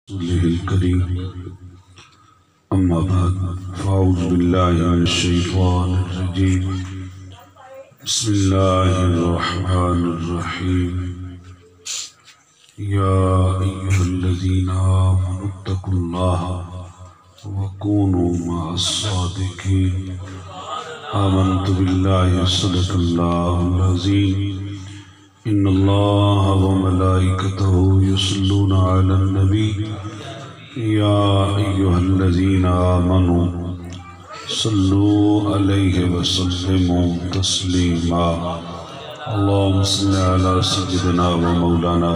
رسوله الكريم أما بعد فأعوذ بالله من الشيطان الرجيم بسم الله الرحمن الرحيم يا أيها الذين آمنوا اتقوا الله وكونوا مع الصادقين آمنت بالله صدق الله العظيم إن الله وملائكته يصلون على النبي يا أيها الذين آمنوا صلوا عليه وسلموا تسليما اللهم صل على سيدنا ومولانا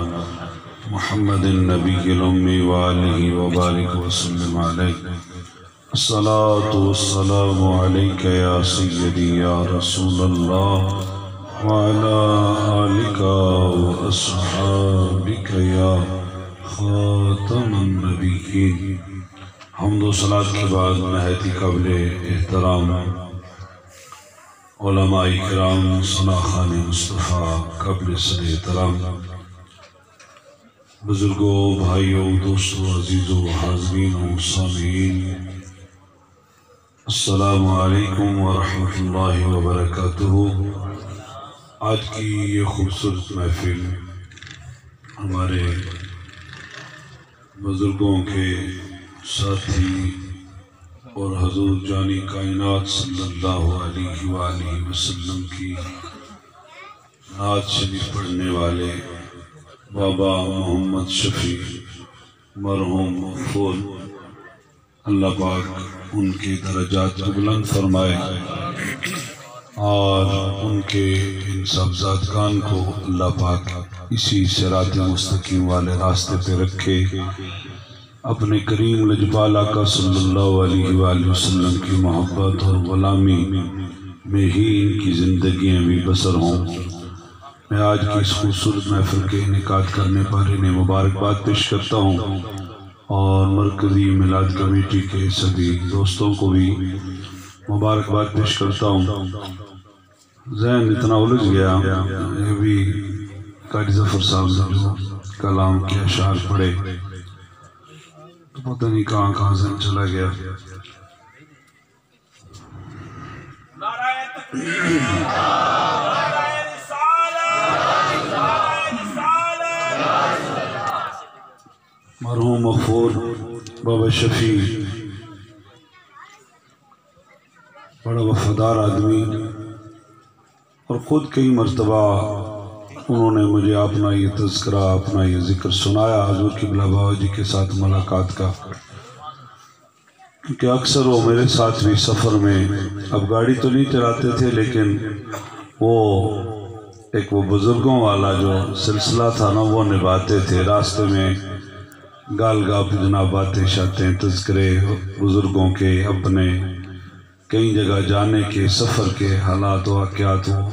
محمد النبي الأمي وآله وبارك وسلم عليه الصلاة والسلام عليك يا سيدي يا رسول الله وعلى آلك وأصحابك يا خاتم النبيين حمد و صلاة کے بعد نہایت قابل احترام علماء کرام ثناخان مصطفیٰ قابل صد احترام بزرگوں بھائیوں دوستوں عزیزوں حاضرین و سامعین السلام علیکم ورحمۃ اللہ وبرکاتہ۔ آج کی یہ خوبصورت محفل ہمارے بزرگوں کے ساتھی اور حضور جانی کائنات صلی اللہ علیہ وآلہ وسلم کی نعت شریف پڑھنے والے بابا محمد شفیع مرحوم مغفور، اللہ پاک ان کے درجات کو بلند فرمائے اور ان کے ان صاحبزادگان کو اللہ پاک اسی صراط مستقیم والے راستے پہ رکھے، اپنے کریم لجپال آقا صلی اللہ علیہ وآلہ وسلم کی محبت اور غلامی میں ہی ان کی زندگیاں بھی بسر ہوں۔ میں آج کی اس خوبصورت محفل کے انعقاد کرنے پر انہیں مبارکباد پیش کرتا ہوں اور مرکزی میلاد کمیٹی کے سبھی دوستوں کو بھی مبارکباد پیش کرتا ہوں۔ ذہن اتنا الجھ گیا، یہ بھی قاری ظفر صاحب نے جو کلام کے اشعار پڑھے تو پتہ نہیں کہاں کہاں ذہن چلا گیا۔ مرحوم مغفور بابا شفیع بڑا وفادار آدمی، اور خود کئی مرتبہ انہوں نے مجھے اپنا یہ تذکرہ اپنا یہ ذکر سنایا حضور قبلہ بابا جی کے ساتھ ملاقات کا، کیونکہ اکثر وہ میرے ساتھ بھی سفر میں اب گاڑی تو نہیں چلاتے تھے لیکن وہ بزرگوں والا جو سلسلہ تھا نا وہ نبھاتے تھے۔ راستے میں گال گاپ جناب باتیں شاتیں تذکرے بزرگوں کے اپنے کئی جگہ جانے کے سفر کے حالات واقعات ہو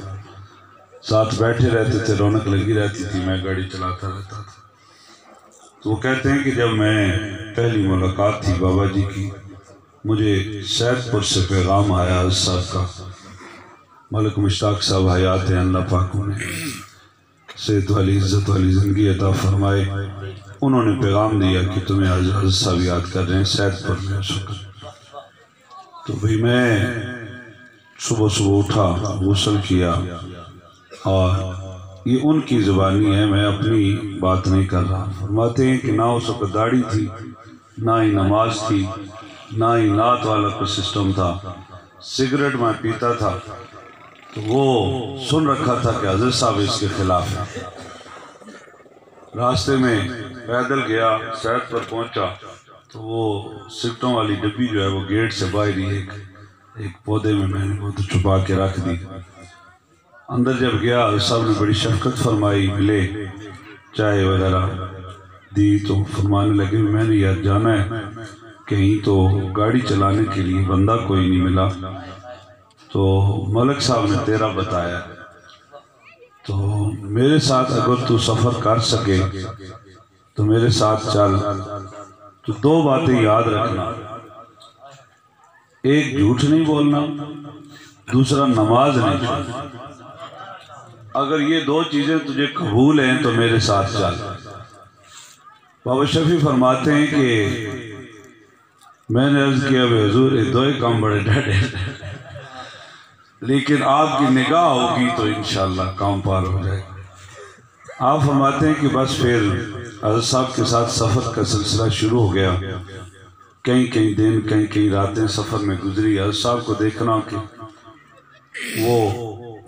ساتھ بیٹھے رہتے تھے، رونق لگی رہتی تھی، میں گاڑی چلاتا رہتا تھا۔ تو وہ کہتے ہیں کہ جب میں پہلی ملاقات تھی بابا جی کی، مجھے سید پور سے پیغام آیا صاحب کا، ملک مشتاق صاحب حیات ہیں، اللہ پاک انہیں صحت والی عزت والی زندگی عطا فرمائے، انہوں نے پیغام دیا کہ تمہیں حضرت صاحب یاد کر رہے ہیں سید پور میں اس وقت۔ تو بھئی میں صبح اٹھا، غسل کیا، اور یہ ان کی زبانی ہے، میں اپنی بات نہیں کر رہا۔ فرماتے ہیں کہ نہ اس وقت داڑھی تھی، نہ ہی نماز تھی، نہ ہی نعت والا کوئی سسٹم تھا، سگریٹ میں پیتا تھا، تو وہ سن رکھا تھا کہ حضرت صاحب اس کے خلاف ہے۔ راستے میں پیدل گیا، سید پر پہنچا تو وہ سگریٹوں والی ڈبی جو ہے وہ گیٹ سے باہر ہی ایک پودے میں نے وہ تو چھپا کے رکھ دی۔ اندر جب گیا صاحب نے بڑی شفقت فرمائی، ملے، چائے وغیرہ دی، تو فرمانے لگے میں نے یار جانا ہے کہیں، تو گاڑی چلانے کے لیے بندہ کوئی نہیں ملا، تو ملک صاحب نے تیرا بتایا، تو میرے ساتھ اگر تو سفر کر سکے تو میرے ساتھ چل، تو دو باتیں یاد رکھنا، ایک جھوٹ نہیں بولنا، دوسرا نماز نہیں چھوڑنا۔ اگر یہ دو چیزیں تجھے قبول ہیں تو میرے ساتھ چل، بابا شفیع فرماتے ہیں کہ میں نے عرض کیا بے حضور یہ دو ہی کام بڑے ڈھڑے لیکن آپ کی نگاہ ہوگی تو انشاءاللہ کام پار ہو جائے گا۔ آپ فرماتے ہیں کہ بس پھر حضرت صاحب کے ساتھ سفر کا سلسلہ شروع ہو گیا، کئی کئی دن کئی کئی راتیں سفر میں گزری۔ حضرت صاحب کو دیکھنا کہ وہ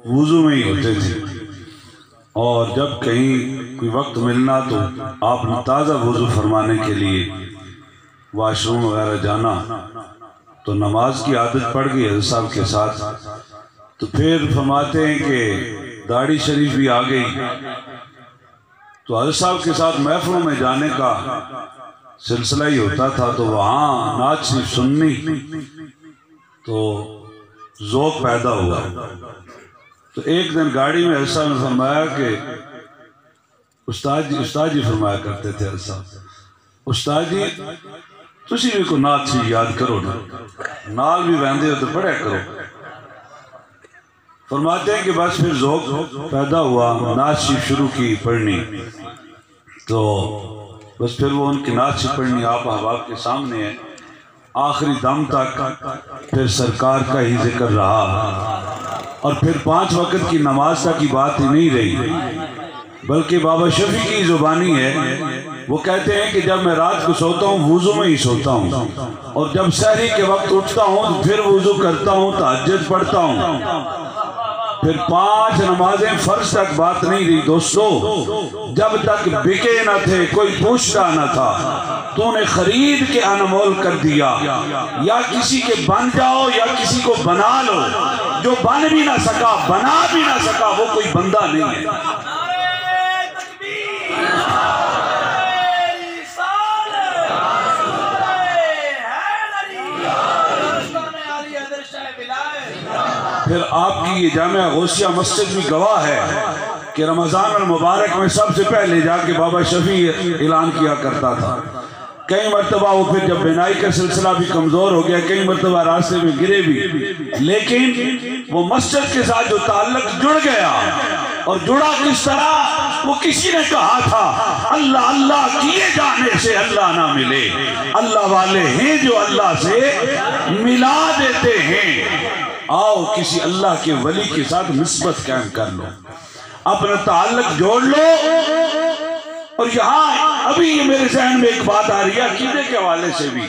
وضو میں ہی ہوتے تھے، اور جب کہیں کوئی وقت ملنا تو آپ نے تازہ وضو فرمانے کے لیے واش روم وغیرہ جانا، تو نماز کی عادت پڑ گئی حضرت صاحب کے ساتھ۔ تو پھر فرماتے ہیں کہ داڑھی شریف بھی آ گئی، تو حضرت صاحب کے ساتھ محفلوں میں جانے کا سلسلہ ہی ہوتا تھا، تو وہاں نعت شریف سننی تو ذوق پیدا ہوا۔ تو ایک دن گاڑی میں حضرت صاحب نے فرمایا کہ استاد جی فرمایا کرتے تھے حضرت صاحب، استاد جی تسی بھی کو نعت شریف یاد کرو نا، نال بھی بہندے ہو تو پڑھیا کرو۔ فرماتے ہیں کہ بس پھر ذوق پیدا ہوا، نعت شریف شروع کی پڑھنی، تو بس پھر وہ ان کی نعت شریف پڑھنی آپ احباب کے سامنے ہے، آخری دم تک پھر سرکار کا ہی ذکر رہا، اور پھر 5 وقت کی نماز تک کی بات ہی نہیں رہی، بلکہ بابا شفیع کی زبانی ہے، وہ کہتے ہیں کہ جب میں رات کو سوتا ہوں وضو میں ہی سوتا ہوں، اور جب سحری کے وقت اٹھتا ہوں تو پھر وضو کرتا ہوں، تہجد پڑھتا ہوں، پھر 5 نمازیں فرض تک بات نہیں رہی۔ دوستو جب تک بکے نہ تھے کوئی پوچھتا نہ تھا، تو نے خرید کے انمول کر دیا، یا کسی کے بن جاؤ یا کسی کو بنا لو، جو بن بھی نہ سکا بنا بھی نہ سکا وہ کوئی بندہ نہیں ہے۔ پھر آپ کی یہ جامعہ غوثیہ مسجد بھی گواہ ہے کہ رمضان المبارک میں سب سے پہلے جا کے بابا شفیع اعلان کیا کرتا تھا۔ کئی مرتبہ وہ پھر جب بینائی کا سلسلہ بھی کمزور ہو گیا، کئی مرتبہ راستے میں گرے بھی، لیکن وہ مسجد کے ساتھ جو تعلق جڑ گیا، اور جڑا کس طرح؟ وہ کسی نے کہا تھا اللہ اللہ کیے جانے سے اللہ نہ ملے، اللہ والے ہیں جو اللہ سے ملا دیتے ہیں۔ آؤ کسی اللہ کے ولی کے ساتھ نسبت قائم کر لو، اپنا تعلق جوڑ لو۔ اور یہاں ابھی یہ میرے ذہن میں ایک بات آ رہی ہے عقیدے کے حوالے سے بھی،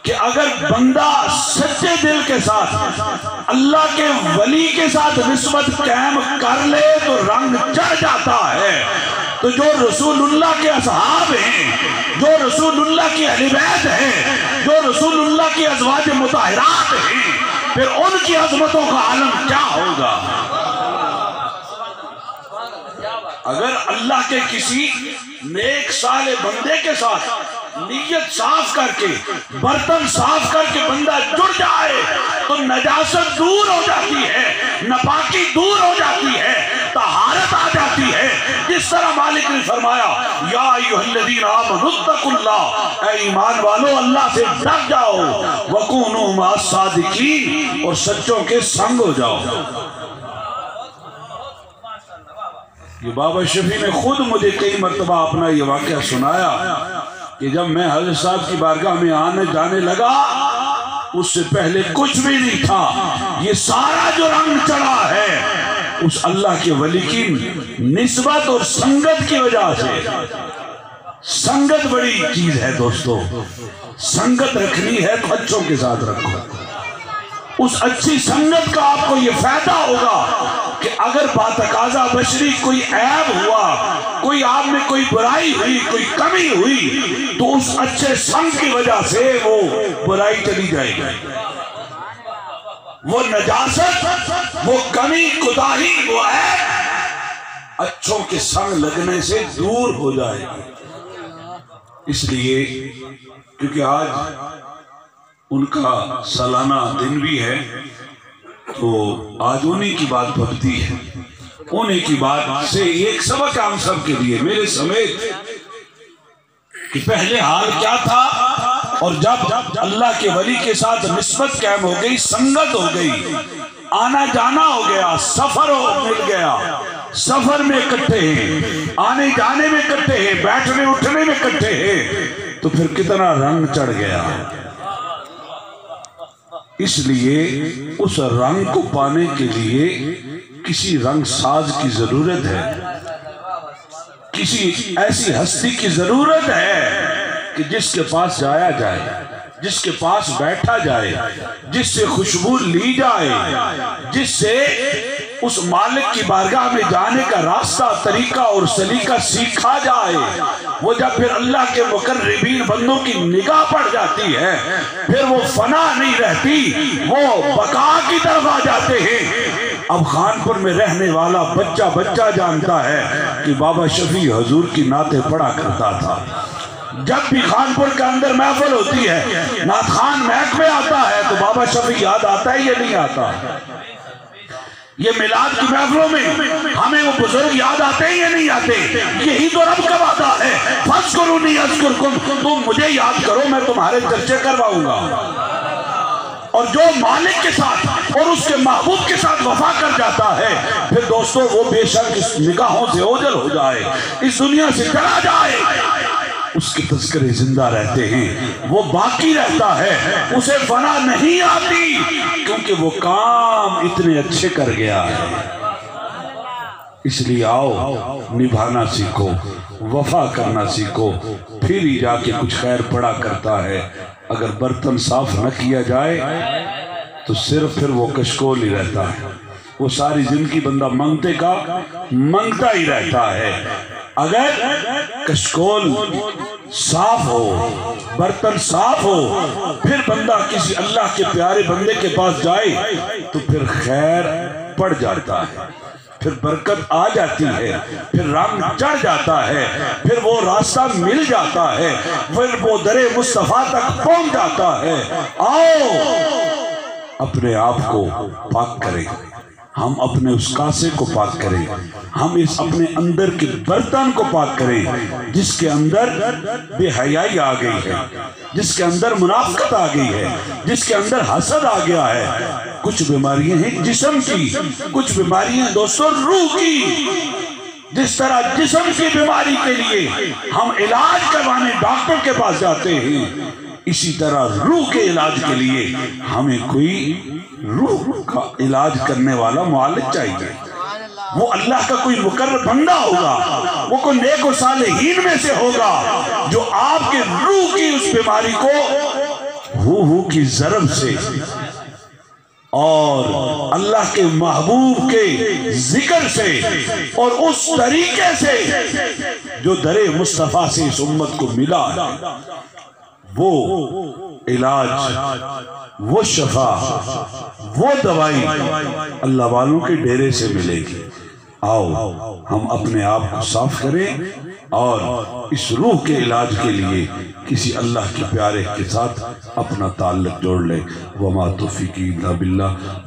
کہ اگر بندہ سچے دل کے ساتھ اللہ کے ولی کے ساتھ نسبت قائم کر لے تو رنگ چڑھ جاتا ہے۔ تو جو رسول اللہ کے اصحاب ہیں، جو رسول اللہ کی اہل بیت ہیں، جو رسول اللہ کی ازواج مطہرات ہیں، پھر ان کی عظمتوں کا عالم کیا ہوگا؟ اگر اللہ کے کسی نیک صالح بندے کے ساتھ نیت صاف کر کے برتن صاف کر کے بندہ جڑ جائے تو نجاست دور ہو جاتی ہے، ناپاکی دور ہو جاتی ہے، طہارت آ جاتی ہے۔ جس طرح مالک نے فرمایا یا ایھا الذین آمنوا اتقوا اللہ، اے ایمان والو اللہ سے ڈر جاؤ، وکونوا مع الصادقین، اور سچوں کے سنگ ہو جاؤ۔ یہ بابا شفیع نے خود مجھے کئی مرتبہ اپنا یہ واقعہ سنایا کہ جب میں حضرت صاحب کی بارگاہ میں آنے جانے لگا، اس سے پہلے کچھ بھی نہیں تھا، یہ سارا جو رنگ چڑھا ہے اس اللہ کے ولی کی نسبت اور سنگت کی وجہ سے۔ سنگت بڑی چیز ہے دوستو، سنگت رکھنی ہے تو اچھوں کے ساتھ رکھو۔ اس اچھی سنگت کا آپ کو یہ فائدہ ہوگا کہ اگر باتقاضا بشری کوئی عیب ہوا، کوئی آپ میں کوئی برائی ہوئی، کوئی کمی ہوئی، تو اس اچھے سنگ کی وجہ سے وہ برائی چلی جائے گی، وہ نجاست، وہ کمی، کوتاہی، وہ عیب اچھوں کے سنگ لگنے سے دور ہو جائے گی۔ اس لیے کیونکہ آج ان کا سالانہ دن بھی ہے، تو آج انہی کی بات پڑتی ہے، انہی کی بات سے ایک سبق ہم سب کے لیے میرے سمیت، کہ پہلے حال کیا تھا، اور جب اللہ کے ولی کے ساتھ نسبت قائم ہو گئی، سنگت ہو گئی، آنا جانا ہو گیا، سفر مل گیا، سفر میں اکٹھے ہیں، آنے جانے میں اکٹھے ہیں، بیٹھنے اٹھنے میں اکٹھے ہیں، تو پھر کتنا رنگ چڑھ گیا۔ اس لیے اس رنگ کو پانے کے لیے کسی رنگ ساز کی ضرورت ہے، کسی ایسی ہستی کی ضرورت ہے کہ جس کے پاس جایا جائے، جس کے پاس بیٹھا جائے، جس سے خوشبو لی جائے، جس سے اس مالک کی بارگاہ میں جانے کا راستہ، طریقہ اور سلیقہ سیکھا جائے۔ وہ جب پھر اللہ کے مقربین بندوں کی نگاہ پڑ جاتی ہے، پھر وہ فنا نہیں رہتی، وہ بقا کی طرف آ جاتے ہیں۔ اب خانپور میں رہنے والا بچہ جانتا ہے کہ بابا شفیع حضور کی نعتیں پڑھا کرتا تھا۔ جب بھی خانپور کے اندر محفل ہوتی ہے، نعت خان محک میں آتا ہے تو بابا شفیع یاد آتا ہے یا نہیں آتا؟ یہ میلاد کی محفلوں میں ہمیں وہ بزرگ یاد آتے ہیں یا نہیں آتے؟ یہی تو رب کا وعدہ ہے، فَاذْكُرُونِی أَذْكُرْكُمْ، تم مجھے یاد کرو میں تمہارے چرچے کرواؤں گا۔ اور جو مالک کے ساتھ اور اس کے محبوب کے ساتھ وفا کر جاتا ہے، پھر دوستو وہ بے شک اس نگاہوں سے اوجھل ہو جائے، اس دنیا سے چلا جائے، اس کے تذکرے زندہ رہتے ہیں، وہ باقی رہتا ہے، اسے فنا نہیں آتی، کیونکہ وہ کام اتنے اچھے کر گیا ہے۔ اس لیے آؤ نبھانا سیکھو، وفا کرنا سیکھو، پھر ہی جا کے کچھ خیر پڑا کرتا ہے۔ اگر برتن صاف نہ کیا جائے تو صرف پھر وہ کشکول ہی رہتا ہے، وہ ساری زندگی بندہ منگتے کا منگتا ہی رہتا ہے۔ اگر کشکول صاف ہو، برتن صاف ہو، پھر بندہ کسی اللہ کے پیارے بندے کے پاس جائے تو پھر خیر پڑ جاتا ہے، پھر برکت آ جاتی ہے، پھر رنگ چڑھ جاتا ہے، پھر وہ راستہ مل جاتا ہے، پھر وہ در مصطفیٰ تک پہنچ جاتا ہے۔ آؤ اپنے آپ کو پاک کریں، ہم اپنے اس کاسے کو پاک کریں، ہم اس اپنے اندر کے برتن کو پاک کریں جس کے اندر بے حیائی آ گئی ہے، جس کے اندر منافقت آ گئی ہے، جس کے اندر حسد آ گیا ہے۔ کچھ بیماریاں ہیں جسم کی، کچھ بیماریاں ہیں دوستو روح کی۔ جس طرح جسم کی بیماری کے لیے ہم علاج کروانے ڈاکٹر کے پاس جاتے ہیں، اسی طرح روح کے علاج کے لیے ہمیں کوئی روح کا علاج کرنے والا معالج چاہیے۔ وہ اللہ کا کوئی مقرر بندہ ہوگا، وہ کوئی نیک و صالحین میں سے ہوگا جو آپ کے روح کی اس بیماری کو ہو کی ضرب سے اور اللہ کے محبوب کے ذکر سے اور اس طریقے سے جو در مصطفیٰ سے اس امت کو ملا ہے، وہ علاج، وہ شفا، وہ دوائی اللہ والوں کے ڈیرے سے ملے گی۔ آؤ ہم اپنے آپ کو صاف کریں اور اس روح کے علاج کے لیے کسی اللہ کے پیارے کے ساتھ اپنا تعلق جوڑ لیں۔ وما توفیقی الا باللہ۔